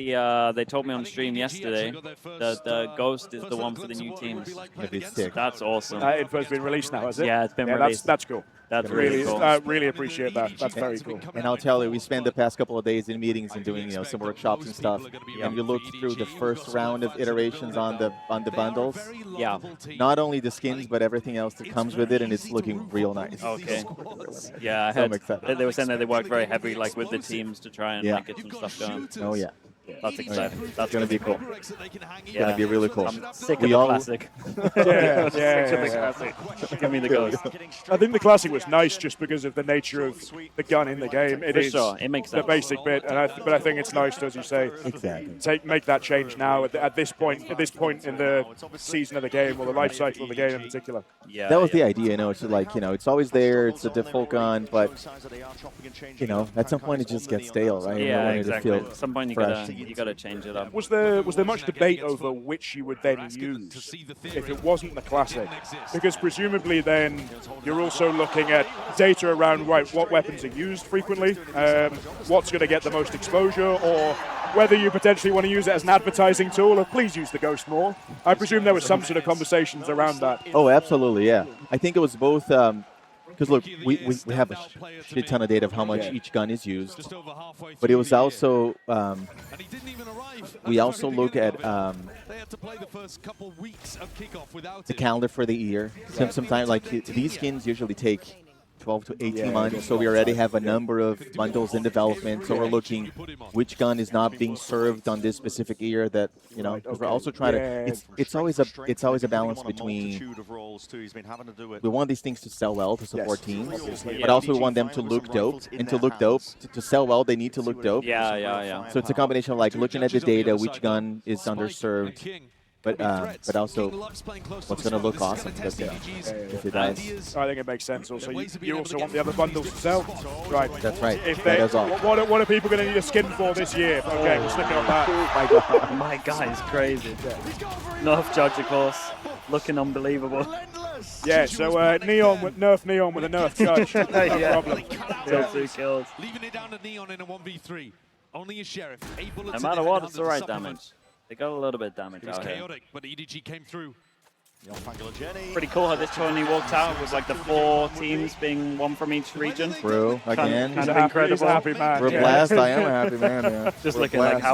They told me on stream yesterday that the Ghost is the one for the new teams. That's awesome. Info's been released now, has it? Yeah, it's been released. That's cool. That's really cool. Really appreciate that. That's very cool. And I'll tell you, we spent the past couple of days in meetings and doing some workshops and stuff. And you look through the first round of iterations on the bundles. Yeah. Not only the skins, but everything else that comes with it, and it's looking real nice. Okay. Yeah, I heard they were saying that they worked very heavy, like with the teams, to try and like, get some stuff going. Oh yeah. That's exciting. That's going to be cool. Yeah. It's going to be really cool. I'm sick of the classic. Yeah. Give me the Ghost. I think the classic was nice just because of the nature of the gun in the game. It is sure. It makes sense. the basic bit, and but I think it's nice, as you say, make that change now at this point in the season of the game or the life cycle of the game in particular. Yeah. That was the idea. It's like it's always there. It's a default gun, but at some point it just gets stale, right? Yeah, exactly. At some point you gotta change it up. Was there much debate over which you would then use if it wasn't the classic? Because presumably then you're also looking at data around what weapons are used frequently, what's going to get the most exposure, or whether you potentially want to use it as an advertising tool of please use the Ghost more. I presume there was some sort of conversations around that. Oh, absolutely, yeah. I think it was both. Because look, we have a shit ton of data of how much each gun is used, but it was also we also look at the calendar for the year. Sometimes like these skins usually take 12 to 18 months, so we already have a number of bundles in development. So we're looking which gun is not being served on this specific year. That we're also trying to. It's always a balance between. We want these things to sell well to support teams, but also we want them to look dope. And to look dope, to sell well, they need to look dope. Yeah. So it's a combination of like looking at the data, which gun is underserved. But also, what's going to look awesome? If it does. I think it makes sense. Also, you also want the other bundles to sell, right? That's right. That is all. What are people going to need a skin for this year? Okay, we're sticking on that. My God is crazy. Nerf Judge, of course, looking unbelievable. Yeah, so Neon with Nerf Neon with a Nerf Judge. No problem. Still 2 kills. Leaving it down to Neon in a 1v3. Only a Sheriff. No matter what, it's the right damage. They got a little bit of damage out here. Chaotic, but EDG came through. Pretty cool how this tourney walked out with like the 4 teams being 1 from each region. Bro, again. Kind of incredible. He's a happy man. We're blessed. I am a happy man. Yeah. Just looking like how